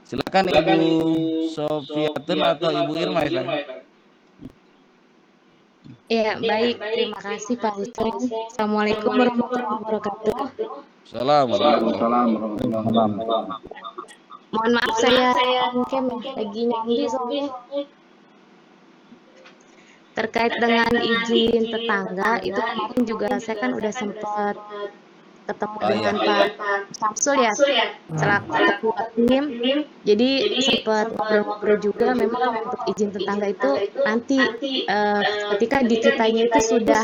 Silakan Ibu Sofiatun atau Ibu Irma ya. Ya, baik. Terima kasih Pak Hussein. Assalamualaikum warahmatullahi wabarakatuh. Assalamualaikum. Mohon maaf saya mungkin lagi nyambi soalnya. Terkait dengan izin tetangga, itu kemarin juga saya kan udah sempat ketemu dengan Pak Samsul ya, selaku ketua tim. Jadi sempat ngobrol-ngobrol juga. Memang kalau untuk izin tetangga itu nanti ketika di kitanya itu sudah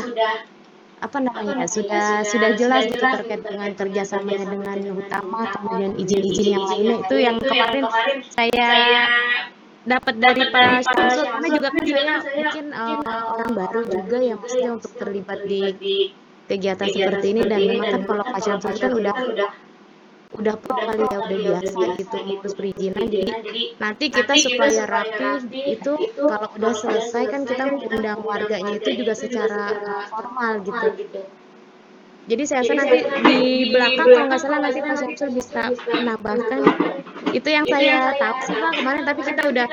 sudah jelas gitu terkait dengan kerjasamanya dengan Hutama, kemudian izin-izin yang lainnya itu yang kemarin saya dapat dari Pak Syamsul, karena juga kan saya mungkin orang baru juga ya, maksudnya untuk terlibat di kegiatan seperti ini. Dan memang kan kalau Pak Syamsul kan udah pro kali ya, udah biasa gitu mengurus perizinan. Jadi nanti kita supaya rapi itu kalau udah selesai kan kita mengundang warganya itu juga secara formal gitu. Jadi saya rasa nanti di belakang kalau nggak salah nanti Pak Syamsul bisa menambahkan. Itu yang saya tahu sih Pak kemarin, tapi kita udah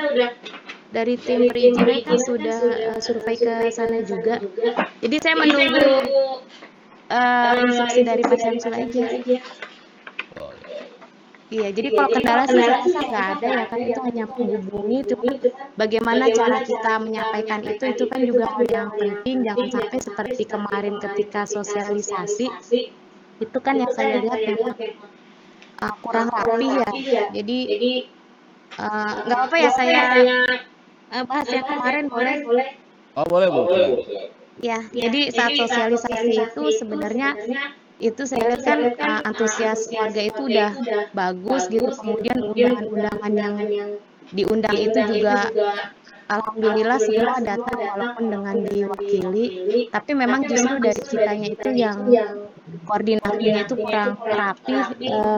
dari tim perizinan kan sudah survei ke sana juga. Jadi saya menunggu instruksi dari Pak Syamsul aja. Iya, jadi kalau kendala sih saya rasa nggak ada ya kan, itu hanya menghubungi, cuman bagaimana cara kita menyampaikan itu kan juga hal yang penting. Jangan sampai seperti kemarin ketika sosialisasi, itu kan yang saya lihat memang kurang rapi ya. Jadi nggak apa-apa ya saya bahas yang kemarin boleh? Oh boleh Bu, silakan. Ya, jadi saat sosialisasi itu sebenarnya itu saya lihat kan antusias warga itu udah bagus gitu. Kemudian undangan-undangan yang diundang itu juga alhamdulillah semua datang walaupun dengan diwakili. Tapi memang justru dari kitanya itu yang koordinasinya itu kurang rapi.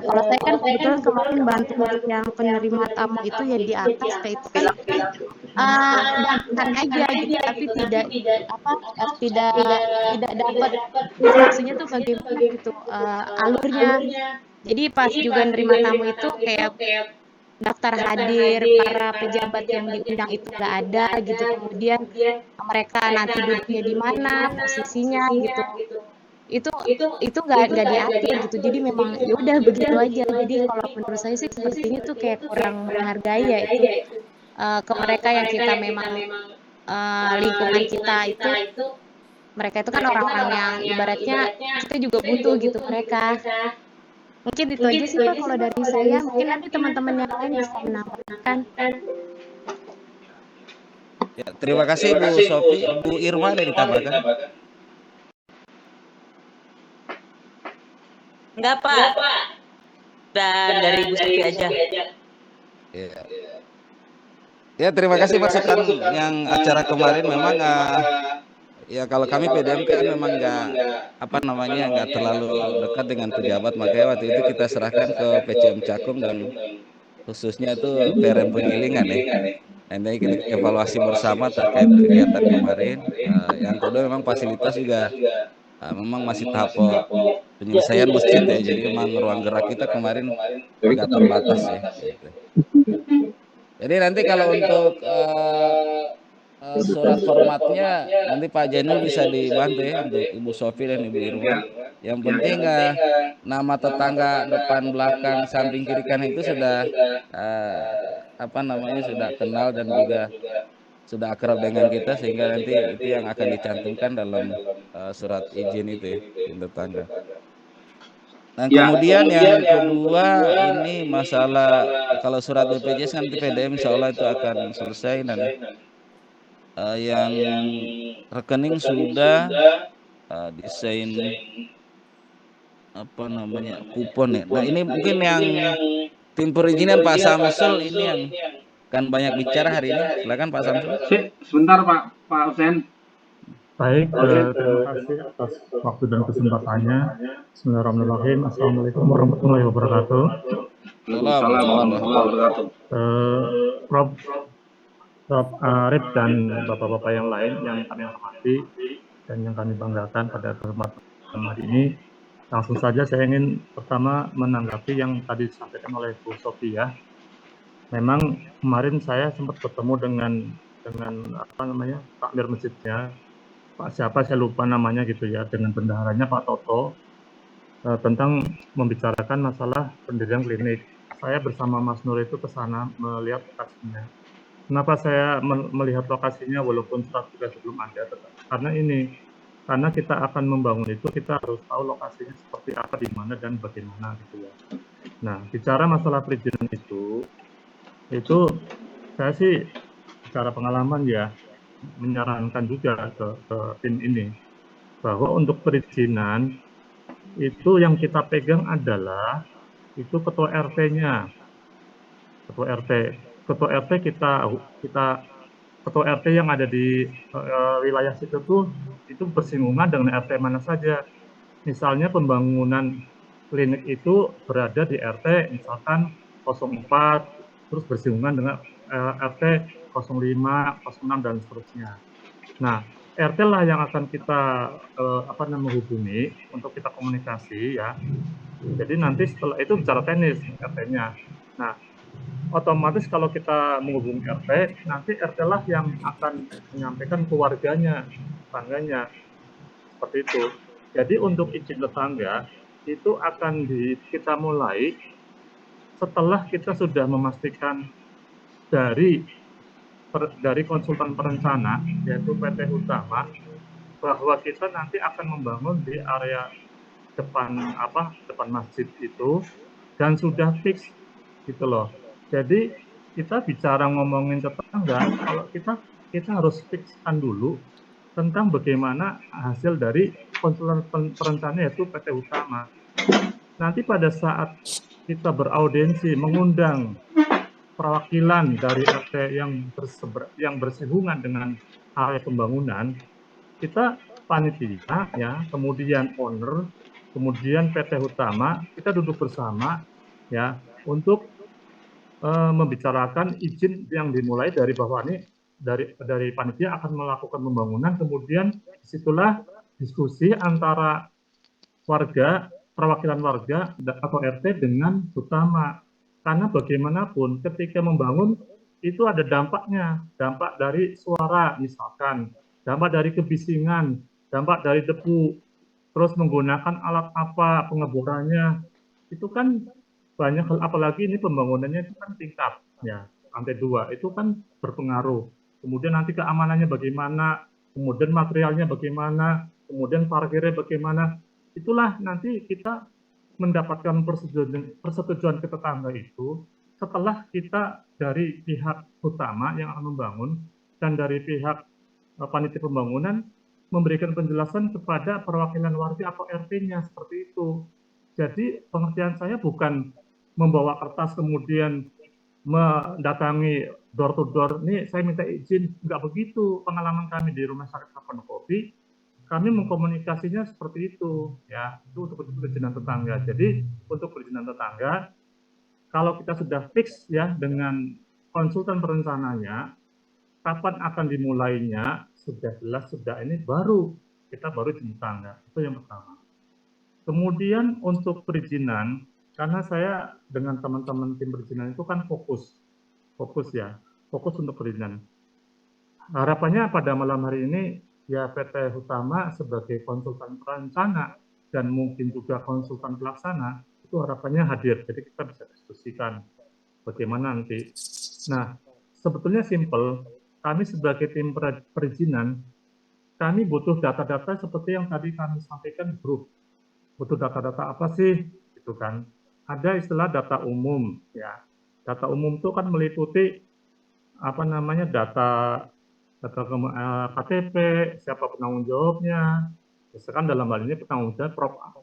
Kalau saya kan kebetulan kemarin bantu untuk yang penerima tamu itu ya di atas, itu kan dadakan aja gitu, tapi tidak tidak dapat instruksinya tuh bagaimana gitu alurnya. Jadi pas juga nerima tamu itu kayak daftar hadir para pejabat yang diundang itu nggak ada gitu. Kemudian mereka nanti duduknya di mana, posisinya gitu. Itu nggak diatur gitu. Jadi memang ya udah begitu aja. Jadi kalau menurut saya sih sepertinya tuh kayak kurang menghargai ya itu ke mereka yang kita memang lingkungan kita itu, mereka itu kan orang-orang yang ibaratnya kita juga butuh gitu mereka. Mungkin itu aja sih Pak kalau dari saya. Mungkin nanti teman-teman yang lain bisa menambahkan. Ya, terima kasih Bu Sofi. Bu Irma ada ditambahkan? Enggak Pak, dan dari Bu Sofi aja. Ya. Ya, terima kasih masukan yang acara kemarin. Memang ya kalau kami PDM kan memang nggak terlalu dekat dengan pejabat, makanya waktu itu kita serahkan ke PCM Cakung dan khususnya itu PRM Penggilingan ya. Nanti kita evaluasi bersama terkait kegiatan kemarin. Yang kedua memang fasilitas juga memang masih tahap penyelesaian masjid ya. Jadi memang ruang gerak kita kemarin agak terbatas ya. Gitu. Jadi nanti kalau untuk surat formatnya nanti Pak Jainul bisa dibantu ya untuk Ibu Sofi dan Ibu Irma. Yang penting nama tetangga depan belakang samping kiri kanan itu sudah sudah kenal dan juga sudah akrab dengan kita, sehingga nanti itu yang akan dicantumkan dalam surat izin itu ya, izin tetangga. Dan kemudian yang kedua ini masalah kalau surat BPJS nanti PDM insya Allah itu akan selesai, dan yang rekening sudah desain kupon ya. Nah ini mungkin yang tim perizinan Pak Samsul ini yang kan banyak bicara hari ini. Silakan Pak Samsul. Sebentar Pak Hussein. Baik, terima kasih atas waktu dan kesempatannya. Bismillahirrahmanirrahim. Assalamualaikum warahmatullahi wabarakatuh. Waalaikumsalam warahmatullahi wabarakatuh. Prof. Arif dan bapak-bapak yang lain yang kami hormati dan yang kami banggakan pada kesempatan hari ini, langsung saja saya ingin pertama menanggapi yang tadi disampaikan oleh Bu Sofia. memang kemarin saya sempat bertemu dengan apa namanya takmir masjidnya, Pak siapa saya lupa namanya gitu ya, dengan bendaharanya Pak Toto, tentang membicarakan masalah pendirian klinik. Saya bersama Mas Nur itu ke sana melihat lokasinya. Kenapa saya melihat lokasinya walaupun surat tugas belum ada? Karena kita akan membangun itu, kita harus tahu lokasinya seperti apa, di mana dan bagaimana gitu ya. Nah, bicara masalah perizinan itu saya sih secara pengalaman ya menyarankan juga ke tim ini bahwa untuk perizinan itu yang kita pegang adalah itu ketua RT-nya, ketua RT, ketua RT kita ketua RT yang ada di wilayah situ tuh itu bersinggungan dengan RT mana saja. Misalnya pembangunan klinik itu berada di RT misalkan 04, terus bersinggungan dengan RT 05, 06 dan seterusnya. Nah, RT lah yang akan kita hubungi untuk kita komunikasi ya. Jadi nanti setelah itu bicara teknis RT-nya. Nah, otomatis kalau kita menghubungi RT, nanti RT lah yang akan menyampaikan ke warganya, tetangganya, seperti itu. Jadi untuk izin tetangga itu akan kita mulai setelah kita sudah memastikan dari konsultan perencana, yaitu PT Utama, bahwa kita nanti akan membangun di area depan masjid itu dan sudah fix gitu loh. Jadi kita bicara ngomongin tetangga, kalau kita harus fixkan dulu tentang bagaimana hasil dari konsultan perencana yaitu PT Utama. Nanti pada saat kita beraudiensi mengundang perwakilan dari RT yang bersinggungan dengan area pembangunan, kita panitia ya, kemudian owner, kemudian PT Utama, kita duduk bersama ya untuk membicarakan izin yang dimulai dari bawah ini, dari panitia akan melakukan pembangunan, kemudian disitulah diskusi antara warga, perwakilan warga atau RT dengan Utama. Karena bagaimanapun ketika membangun itu ada dampaknya, dampak dari suara misalkan, dampak dari kebisingan, dampak dari debu, terus menggunakan alat apa pengeborannya, itu kan banyak hal, apalagi ini pembangunannya itu kan tingkat ya, lantai 2 itu kan berpengaruh. Kemudian nanti keamanannya bagaimana, kemudian materialnya bagaimana, kemudian parkirnya bagaimana, itulah nanti kita mendapatkan persetujuan ke tetangga itu setelah kita dari pihak Utama yang akan membangun dan dari pihak panitia pembangunan memberikan penjelasan kepada perwakilan warga atau RT-nya seperti itu. Jadi pengertian saya bukan membawa kertas kemudian mendatangi door to door, nih saya minta izin, nggak begitu. Pengalaman kami di Rumah Sakit Saponokopi, kami mengkomunikasinya seperti itu ya, itu untuk perizinan tetangga. Jadi untuk perizinan tetangga, kalau kita sudah fix ya dengan konsultan perencananya, kapan akan dimulainya sudah jelas, sudah ini baru kita izin tetangga, itu yang pertama. Kemudian untuk perizinan, karena saya dengan teman-teman tim perizinan itu kan fokus untuk perizinan. Harapannya pada malam hari ini ya PT Utama sebagai konsultan perencana dan mungkin juga konsultan pelaksana itu harapannya hadir, jadi kita bisa diskusikan bagaimana nanti. Nah, sebetulnya simple, kami sebagai tim perizinan, kami butuh data-data seperti yang tadi kami sampaikan di grup. Butuh data-data apa sih? Gitu kan. Ada istilah data umum ya. Data umum itu kan meliputi data KTP, siapa penanggung jawabnya. Misalkan dalam hal ini penanggung jawab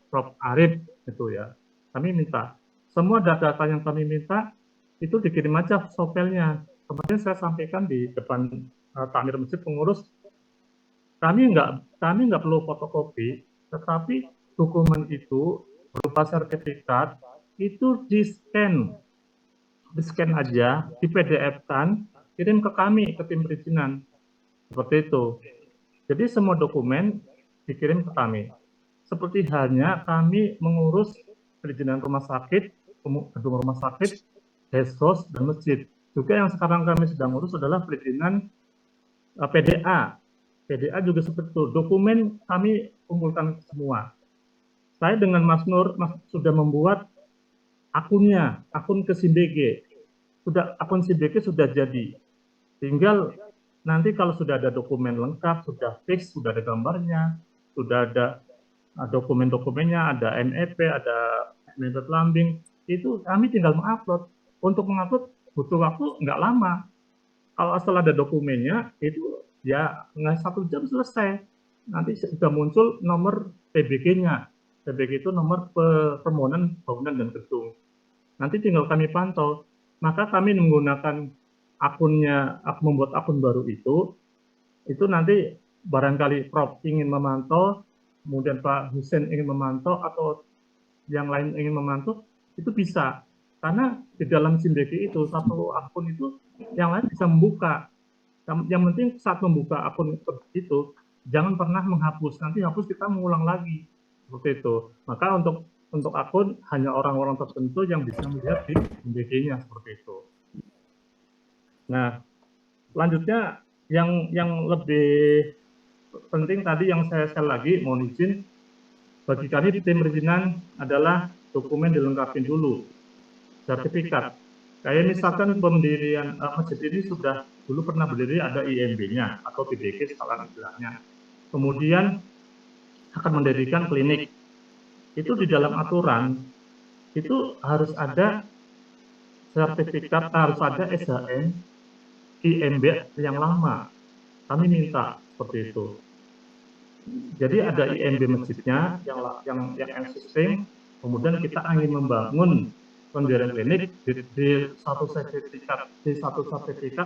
Prof. Arif itu ya. Kami minta semua data-data yang kami minta itu dikirim aja software-nya. Kemarin saya sampaikan di depan takmir masjid pengurus, kami nggak perlu fotokopi, tetapi dokumen itu berupa sertifikat itu di-scan aja, di PDF-kan, kirim ke kami, ke tim perizinan. Seperti itu. Jadi semua dokumen dikirim ke kami. Seperti halnya kami mengurus perizinan rumah sakit, gedung rumah sakit, desos, dan masjid. Juga yang sekarang kami sedang urus adalah perizinan PDA. PDA juga seperti itu. Dokumen kami kumpulkan semua. Saya dengan Mas Nur sudah membuat akunnya, akun ke SIMBG. Akun SIMBG sudah jadi. Tinggal nanti kalau sudah ada dokumen lengkap, sudah fix, sudah ada gambarnya, sudah ada dokumen-dokumennya, ada MEP, ada metode lambing, itu kami tinggal mengupload. Untuk mengupload butuh waktu nggak lama. Kalau setelah ada dokumennya, itu ya nggak 1 jam selesai. Nanti sudah muncul nomor PBG-nya. PBG itu nomor permohonan bangunan dan gedung. Nanti tinggal kami pantau. Maka kami menggunakan akunnya, membuat akun baru itu nanti barangkali Prof ingin memantau, kemudian Pak Hussein ingin memantau, atau yang lain ingin memantau, itu bisa. Karena di dalam SIMBG itu, satu akun itu, yang lain bisa membuka. Yang penting saat membuka akun itu, jangan pernah menghapus. Nanti hapus kita mengulang lagi. Seperti itu. Maka untuk akun, hanya orang-orang tertentu yang bisa melihat di SIMBG-nya, seperti itu. Nah, selanjutnya yang lebih penting tadi yang saya sekali lagi mohon izin, bagi kami tim perizinan adalah dokumen dilengkapi dulu, sertifikat. Kayak misalkan pendirian masjid ini sudah dulu pernah berdiri, ada IMB-nya atau PBG sekarang istilahnya. Kemudian akan mendirikan klinik. Itu di dalam aturan itu harus ada sertifikat, harus ada SHM IMB yang lama. Kami minta seperti itu. Jadi ada IMB masjidnya yang existing, kemudian kita ingin membangun pendirian klinik di satu sertifikat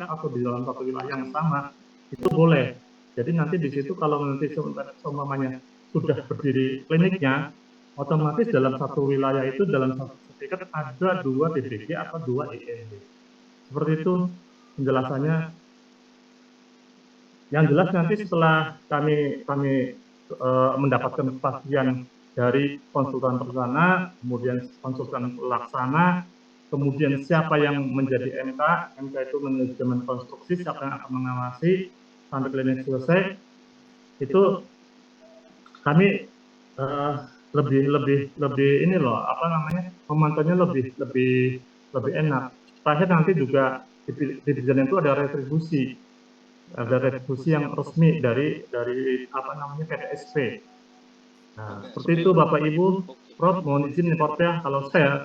atau di dalam satu wilayah yang sama, itu boleh. Jadi nanti di situ kalau nanti semuanya sudah berdiri kliniknya, otomatis dalam satu wilayah itu dalam satu sertifikat ada 2 DBG atau 2 IMB. Seperti itu penjelasannya. Yang jelas nanti setelah kami mendapatkan kepastian dari konsultan perencana, kemudian konsultan pelaksana, kemudian siapa yang menjadi MK itu manajemen konstruksi, siapa yang akan mengawasi sampai klinik selesai, itu kami lebih ini loh, memantaunya lebih enak. Terakhir nanti juga di perizinan itu ada retribusi yang resmi dari PTSP. Nah, seperti itu Bapak Ibu. Prof, mohon izin nih Prof ya, kalau saya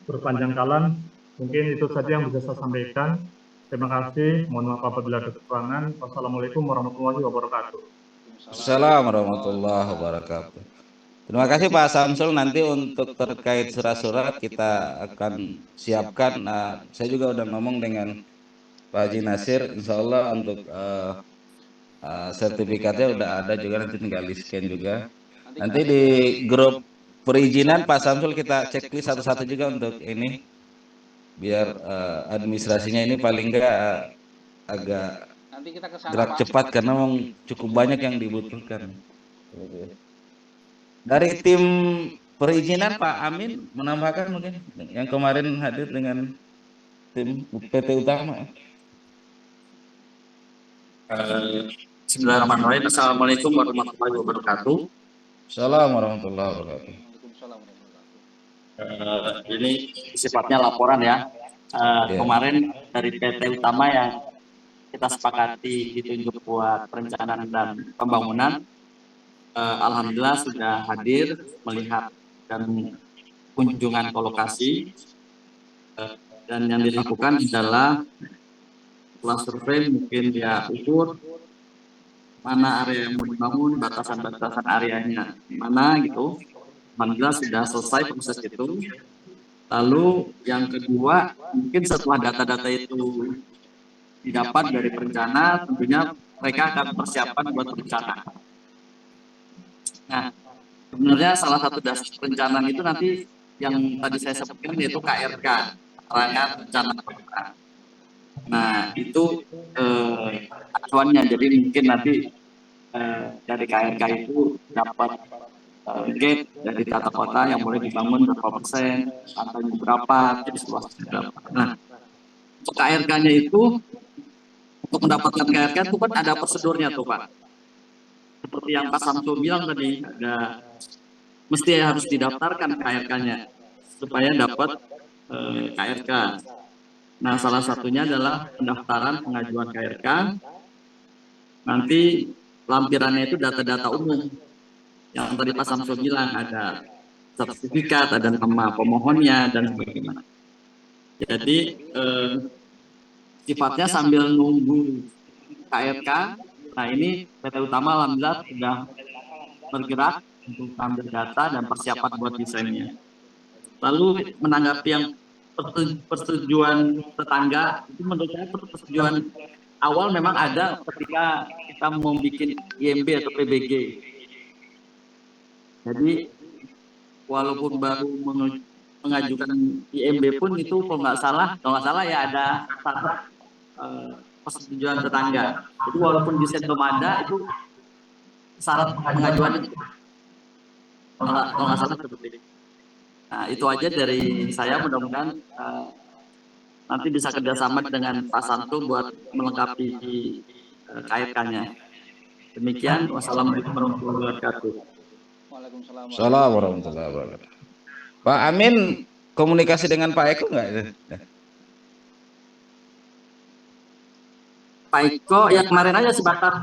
berpanjang kalan, mungkin itu saja yang bisa saya sampaikan. Terima kasih, mohon maaf apabila ada kekurangan. Wassalamualaikum warahmatullahi wabarakatuh. Assalamualaikum warahmatullahi wabarakatuh. Terima kasih Pak Samsul. Nanti untuk terkait surat-surat kita akan siapkan. Saya juga udah ngomong dengan Pak Haji Nasir, insya Allah untuk sertifikatnya udah ada juga, nanti tinggal di scan juga. Nanti di grup perizinan Pak Samsul kita checklist satu-satu juga untuk ini, biar administrasinya ini paling enggak agak gerak cepat karena memang cukup banyak yang dibutuhkan. Dari tim perizinan Pak Amin menambahkan mungkin yang kemarin hadir dengan tim PT Utama. Bismillahirrahmanirrahim. Assalamualaikum warahmatullahi wabarakatuh. Assalamualaikum warahmatullahi wabarakatuh. Ini sifatnya laporan ya. Kemarin dari PT Utama yang kita sepakati ditunjuk buat perencanaan dan pembangunan, alhamdulillah sudah hadir melihat dan kunjungan ke lokasi, dan yang dilakukan adalah setelah survei mungkin dia ukur mana area yang mau dibangun, batasan-batasan areanya mana gitu. Alhamdulillah sudah selesai proses itu. Lalu yang kedua, mungkin setelah data-data itu didapat dari perencana, tentunya mereka akan persiapan buat perencanaan. Nah, sebenarnya salah satu dasar perencanaan itu nanti yang tadi saya sebutkan yaitu KRK, keterangan rencana perencanaan. Nah, itu acuannya. Jadi mungkin nanti dari KRK itu dapat gate dari tata kota yang boleh dibangun berapa persen, antanya berapa, jenis luasnya berapa. Nah, KRK-nya itu, untuk mendapatkan KRK itu kan ada prosedurnya tuh Pak. Seperti yang Pak Samsul bilang tadi, mesti harus didaftarkan KRK-nya supaya dapat KRK. Nah, salah satunya adalah pendaftaran pengajuan KRK. Nanti lampirannya itu data-data umum. Yang tadi Pak Samsul bilang, ada sertifikat, ada nama pemohonnya, dan sebagainya. Jadi, sifatnya sambil nunggu KRK, nah ini PT Utama alhamdulillah sudah bergerak untuk ambil data dan persiapan buat desainnya. Lalu menanggapi yang persetujuan tetangga, itu menurut saya persetujuan awal memang ada ketika kita mau bikin IMB atau PBG. Jadi walaupun baru mengajukan IMB pun itu kalau nggak salah ya ada persetujuan tetangga. Jadi walaupun desain belum ada, itu syarat pengajuan itu kalau nggak salah seperti itu. Nah, itu aja dari saya, mudah-mudahan nanti bisa kerjasama dengan Pak Santu buat melengkapi KRK-nya. Demikian, wassalamualaikum warahmatullahi wabarakatuh. Waalaikumsalam warahmatullahi wabarakatuh. Pak Amin komunikasi dengan Pak Eko nggak? Pak Eko ya kemarin aja sebatas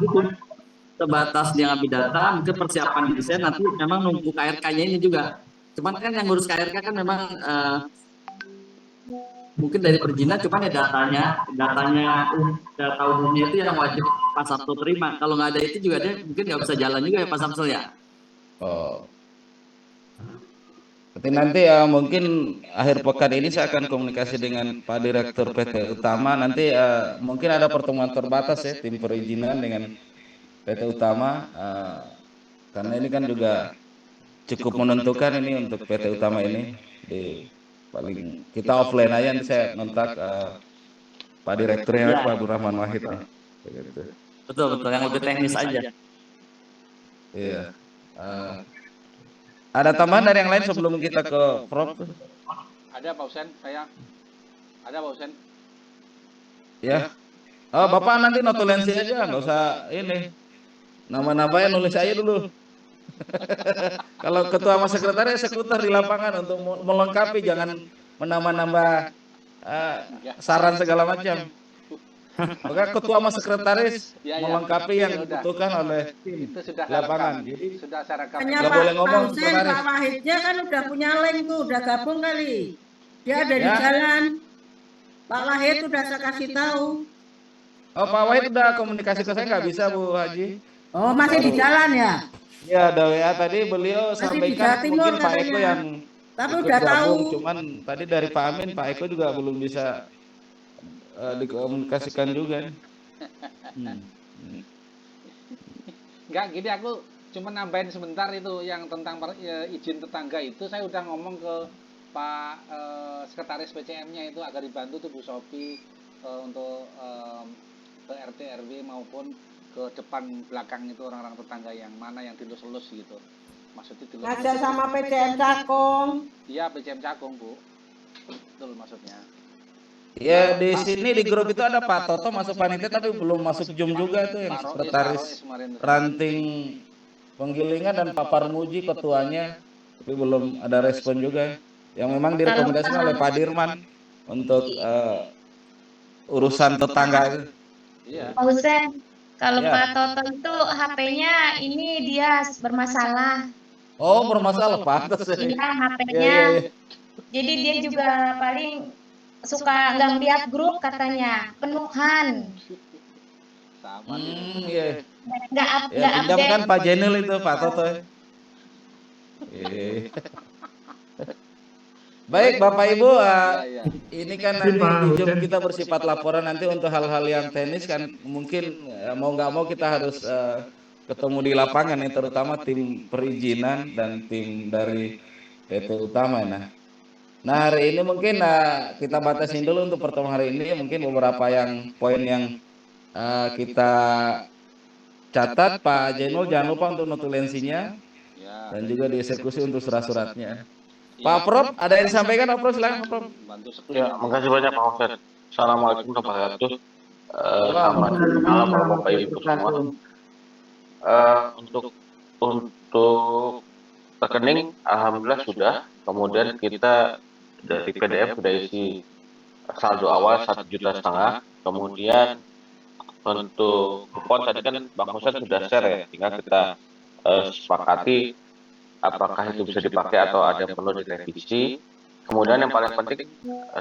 dia ngambil data, mungkin persiapan desain, nanti memang nunggu KRK-nya ini juga. Cuman kan yang ngurus KRK kan memang mungkin dari perizinan, cuman ya data umumnya itu yang wajib Pak Samsul terima. Kalau nggak ada itu juga dia mungkin nggak bisa jalan juga ya Pak Samsul ya. Oh. Tapi nanti mungkin akhir pekan ini saya akan komunikasi dengan Pak Direktur PT Utama. Nanti mungkin ada pertemuan terbatas ya, tim perizinan dengan PT Utama. Karena ini kan juga cukup menentukan ini untuk PT Utama ini. Paling kita offline aja, nanti saya kontak Pak Direkturnya, Pak Abdurrahman Wahid. Betul, yang lebih teknis aja. Iya. Ada tambahan dari yang lain sebelum kita ke Prof? Ada Pak Husen, ada Pak Husen. Ya. Oh, Bapak nanti notulensi aja, nggak usah ini. Nama-namanya nulis aja dulu. Kalau ketua sama sekretaris eksekutor di lapangan untuk melengkapi, jangan menambah-nambah saran segala macam. Maka ketua sama sekretaris melengkapi yang dibutuhkan oleh tim lapangan. Jadi sudah saya rekam. Nggak boleh ngomong. Pak Wahidnya kan udah punya link tuh, udah gabung kali. Dia ada di jalan. Pak Wahid udah saya kasih tahu. Oh, Pak Wahid udah komunikasi ke saya, nggak bisa Bu Haji. Oh, masih di jalan ya? Ya, ada WA tadi beliau sampaikan mungkin Pak Eko yang tapi udah tahu. Cuman tadi dari Pak Amin, Pak Eko juga belum bisa dikomunikasikan juga. Enggak, gini aku cuma nambahin sebentar itu yang tentang izin tetangga itu saya udah ngomong ke Pak Sekretaris PCM-nya itu agar dibantu tuh Bu Sofi untuk ke RT RW maupun ke depan belakang itu orang-orang tetangga yang mana yang dilus-lus gitu. Maksudnya dilus. Ada sama PCM Cakung. Iya, PCM Cakung, Bu. Betul maksudnya. Ya, di sini di grup itu ada Pak Toto masuk panitia tapi belum masuk Zoom juga tuh, yang sekretaris ranting penggilingan, dan Pak Parmuji ketuanya, tapi belum ada respon juga. Yang memang direkomendasikan oleh Pak Dirman untuk urusan tetangga. Iya. Pak Husen, kalau Pak Toto itu HP-nya ini dia bermasalah. Oh, bermasalah pantas. Iya, HP-nya. Jadi dia juga paling suka nggak lihat grup katanya, penuhan. Sama. Iya. Nggak Pinjam update. kan Pak Jenil itu Pak Toto. Baik Bapak Ibu, ini kan nanti di Zoom kita bersifat laporan, nanti untuk hal-hal yang teknis kan mungkin mau nggak mau kita harus ketemu di lapangan ya, terutama tim perizinan dan tim dari PT Utama. Nah hari ini mungkin kita batasin dulu untuk pertemuan hari ini, mungkin beberapa yang poin yang kita catat. Pak Jainul jangan lupa untuk notulensinya dan juga dieksekusi untuk surat-suratnya. Pak Prof, ada yang disampaikan Pak Prof? Silakan Prof. Bantu Ya, makasih banyak Pak Husen. Assalamualaikum warahmatullahi wabarakatuh. Selamat malam Bapak Ibu semua. Untuk rekening, alhamdulillah sudah. Kemudian kita dari PDF sudah isi saldo awal 1,5 juta. Kemudian untuk kupon tadi kan Bang Husen sudah share ya. Tinggal kita sepakati apakah itu bisa dipakai atau ada yang perlu direvisi. Kemudian yang paling penting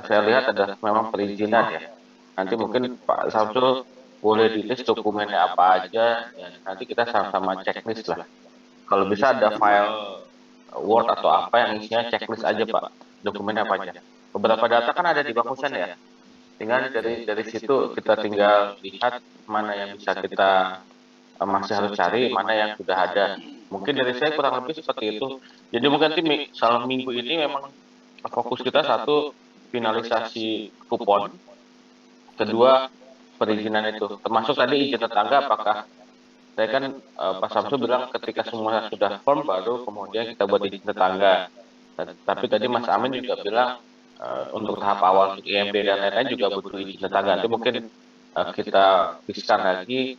saya lihat adalah memang perizinan ya. Nanti mungkin Pak Samsul boleh di list dokumennya apa aja, dan nanti kita sama-sama checklist lah. Kalau bisa ada file Word atau apa yang isinya checklist aja Pak, dokumennya apa aja. Beberapa data kan ada di Bang Husen ya. Tinggal dari situ kita tinggal lihat mana yang bisa kita masih harus cari, mana yang sudah ada. Mungkin dari saya kurang lebih seperti itu. Jadi mungkin nanti salah minggu ini memang fokus kita satu finalisasi kupon, kedua perizinan itu, termasuk tadi izin tetangga. Apakah saya kan Pak Samsul bilang ketika semua sudah firm baru kemudian kita buat izin tetangga. Tapi tadi Mas Amin juga bilang untuk tahap awal untuk IMB dan lain-lain juga butuh izin tetangga. Itu mungkin kita pisahkan lagi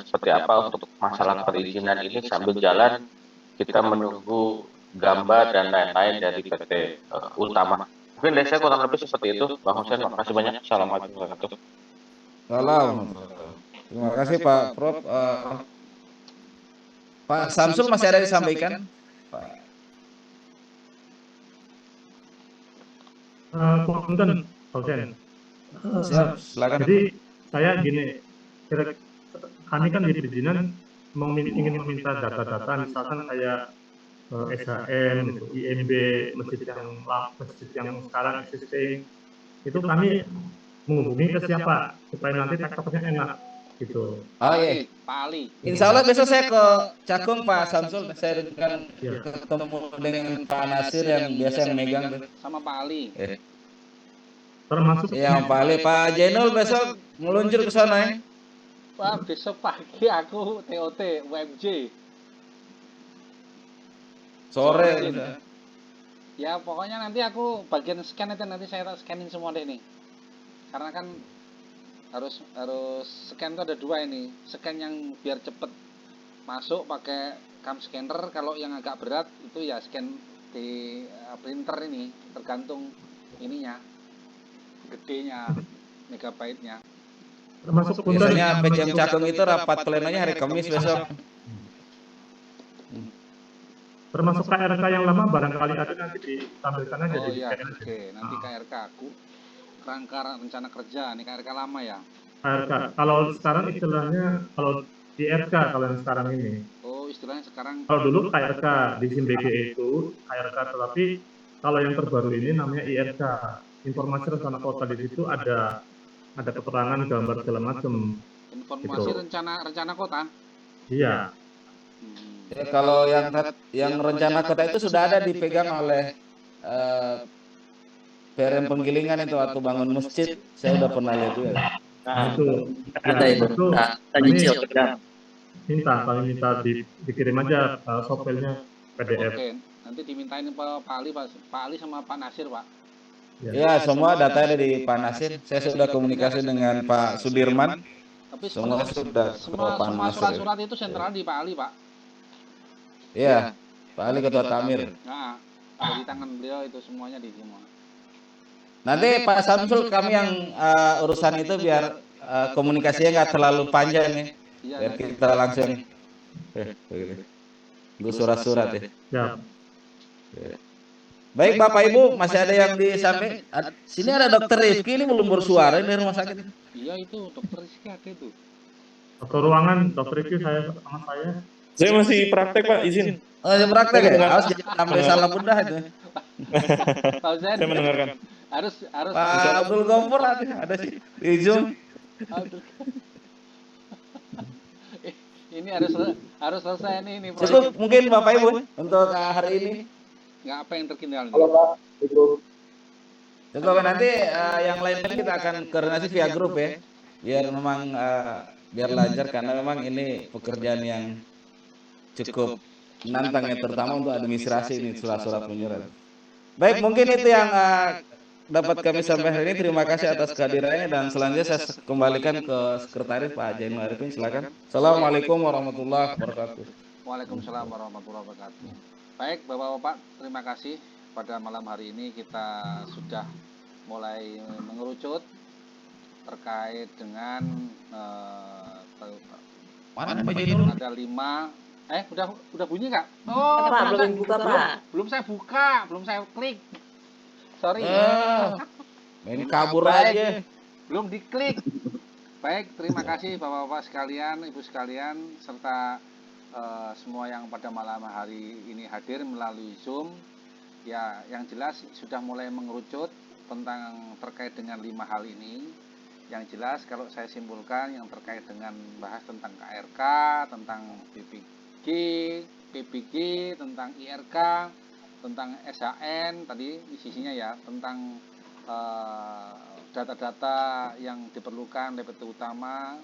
seperti apa untuk masalah perizinan ini sambil jalan kita menunggu gambar dan lain-lain dari PT Utama. Mungkin dari saya kurang lebih seperti itu. Bang Husen, terima kasih banyak. Assalamualaikum warahmatullahi wabarakatuh. Salam. Terima kasih Pak Prof. Pak Samsul masih ada disampaikan? Punten, Husen. Siap, silakan. Jadi saya gini, kami kan di perizinan ingin meminta data-data, misalkan kayak SHM, gitu, IMB, masjid yang sekarang existing, itu kami menghubungi ke siapa supaya nanti tektoknya enak gitu. Oh iya, Pak Ali. Insya Allah besok saya ke Cakung Pak Samsul, saya akan ketemu dengan Pak Nasir yang biasa yang megang tuh. Sama Pak Ali. Termasuk yang Pak Ali, Pak Jenul besok meluncur ke sana ya. Pak, besok pagi aku TOT UMJ. Sore. Ya pokoknya nanti aku bagian scan itu nanti saya scanin semua deh nih. Karena kan harus scan itu ada dua ini. Scan yang biar cepet masuk pakai cam scanner. Kalau yang agak berat itu ya scan di printer ini, tergantung ininya, gedenya, megabyte-nya. Termasuk biasanya PJM Cakung itu rapat plenonya hari Kamis besok. Termasuk KRK yang lama barangkali ada nanti ditampilkan aja. Oh iya, oke. Nanti KRK aku kerangka rencana kerja, ini KRK lama ya. KRK, kalau sekarang istilahnya kalau di RK kalau yang sekarang ini. Oh, istilahnya sekarang. Kalau dulu KRK di SIMBG itu KRK, tetapi kalau yang terbaru ini namanya IRK, informasi rencana kota. Di situ ada keterangan, gambar segala macam. Informasi gitu. rencana kota. Iya. Ya, kalau yang rencana kota itu sudah ada dipegang oleh PRM Penggilingan itu waktu bangun masjid, saya udah pernah lihat juga. Nah, itu ada itu. Kami minta dikirim aja software-nya PDF. Oke, nanti dimintain Pak Ali sama Pak Nasir, Pak. Ya, semua data ada di Pak Nasir. Saya sudah komunikasi dengan Pak Sudirman. Tapi semua sudah semua surat-surat itu sentral di Pak Ali, Pak. Iya, Pak Ali Ketua Tamir. Nah, ada di tangan beliau itu semuanya di semua. Nanti Pak Samsul kami yang urusan itu biar komunikasinya nggak terlalu panjang nih. Biar kita langsung gue surat-surat ya. Ya. Baik Bapak Ibu, masih ada yang disampaikan. Sini ada Dokter Rifki, ini belum bersuara di rumah sakit. Iya itu Dokter Rifki ada itu. Atau ruangan Dokter Rifki sama saya. Saya masih praktek Pak, izin. Oh, saya praktek ya? Harus sampai salah bunda itu. Saya mendengarkan. Harus Pak Abdul Ghaffur ada sih di Zoom. Ini harus selesai ini cukup mungkin Bapak Ibu untuk hari ini. Nggak apa yang tertinggal. Halo Pak, cukup nanti yang lain kita akan koordinasi via grup ya. Biar memang biar lancar karena memang ini pekerjaan yang cukup menantang ya, terutama untuk administrasi ini surat-surat menyurat. Baik, mungkin itu yang dapat kami sampai hari ini. Terima kasih atas kehadirannya dan selanjutnya saya kembalikan ke sekretaris Pak Jainul Arifin. Silakan. Assalamualaikum warahmatullahi wabarakatuh. Waalaikumsalam warahmatullahi wabarakatuh. Baik, Bapak-bapak, terima kasih. Pada malam hari ini kita sudah mulai mengerucut terkait dengan ada 5 udah bunyi nggak? Oh, Pak, belum buka, Pak. Belum saya buka, belum saya klik. Sorry. Ini kabur aja. Belum diklik. Baik, terima kasih Bapak-bapak sekalian, Ibu sekalian, serta semua yang pada malam hari ini hadir melalui Zoom. Ya, yang jelas sudah mulai mengerucut tentang terkait dengan 5 hal ini. Yang jelas kalau saya simpulkan yang terkait dengan bahas tentang KRK, tentang PPG, tentang IRK, tentang SHN tadi isinya ya, tentang data-data yang diperlukan DPT utama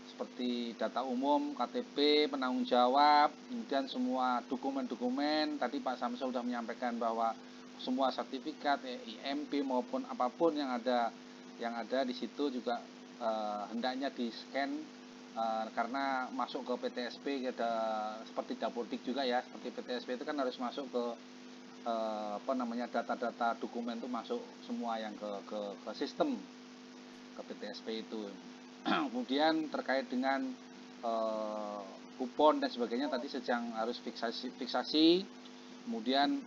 seperti data umum, KTP, penanggung jawab, kemudian semua dokumen-dokumen. Tadi Pak Samsul sudah menyampaikan bahwa semua sertifikat, IMP maupun apapun yang ada di situ juga hendaknya di-scan karena masuk ke PTSP ada seperti Dapodik juga ya, seperti PTSP itu kan harus masuk ke data-data dokumen itu masuk semua yang ke sistem ke PTSP itu. Kemudian terkait dengan kupon dan sebagainya tadi sedang harus fiksasi, kemudian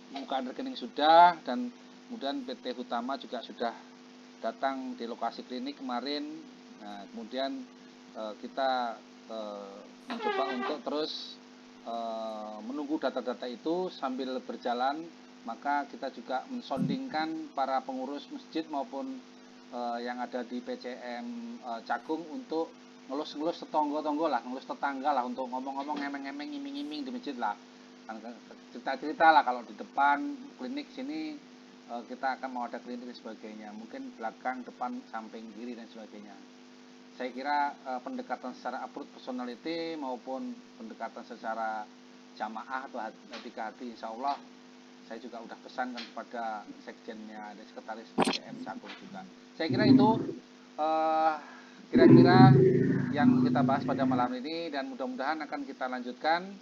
pembukaan rekening sudah, dan kemudian PT Utama juga sudah datang di lokasi klinik kemarin. Nah, kemudian kita mencoba untuk terus menunggu data-data itu sambil berjalan, maka kita juga mensondingkan para pengurus masjid maupun yang ada di PCM Cakung untuk ngelus-ngelus tetangga-tangga lah, ngelus tetangga lah, untuk ngomong-ngomong, ngemeng-ngemeng, iming-iming di masjid lah, cerita-cerita lah kalau di depan klinik sini kita akan mau ada klinik dan sebagainya, mungkin belakang, depan, samping, kiri dan sebagainya. Saya kira pendekatan secara approach personality maupun pendekatan secara jamaah atau hati ke hati, insya Allah saya juga udah pesankan kepada sekjennya dan sekretaris PCM Cakung juga. Saya kira itu kira-kira yang kita bahas pada malam ini, dan mudah-mudahan akan kita lanjutkan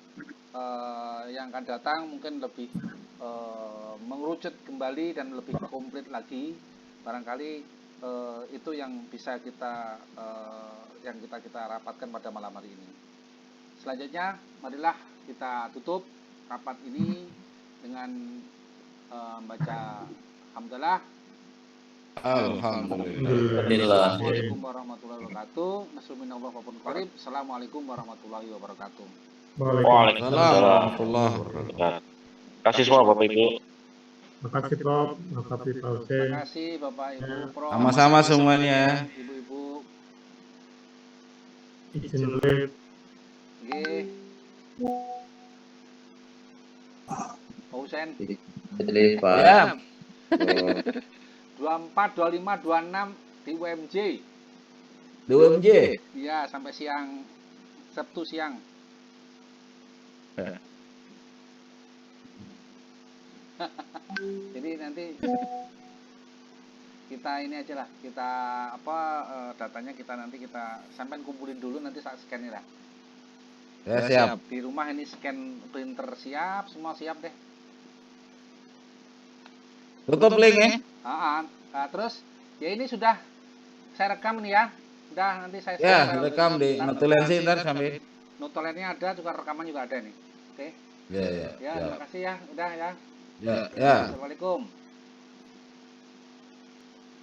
yang akan datang mungkin lebih mengerucut kembali dan lebih komplit lagi. Barangkali itu yang bisa kita rapatkan pada malam hari ini. Selanjutnya, marilah kita tutup rapat ini dengan membaca hamdalah. Alhamdulillah. Assalamualaikum warahmatullahi wabarakatuh. Nasruminallah wabun qarib. Assalamualaikum warahmatullahi wabarakatuh. Waalaikumsalam warahmatullahi wabarakatuh. Kasih semua Bapak Ibu. Terima kasih Prof, terima kasih Pak Hussein. Terima kasih Bapak Ibu Prof. Sama-sama semuanya. Ibu-ibu. Izin live. Nggih. Pak Hussein. Live, Pak. Ya. 24, 25, 26 di UMJ. Di UMJ. Iya, sampai siang, Sabtu siang. Jadi nanti kita ini aja lah, kita datanya kita nanti kita sampai kumpulin dulu, nanti saat scan lah. Ya, siap. Di rumah ini scan printer siap, semua siap deh. Tutup link ya. Terus ya ini sudah saya rekam nih ya. Udah nanti saya rekam di notulensi ntar sambil. Notulennya ada, juga rekaman juga ada nih. Oke. Ya. Terima kasih ya. Udah ya. Ya. Assalamualaikum.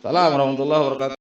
Salam warahmatullahi wabarakatuh.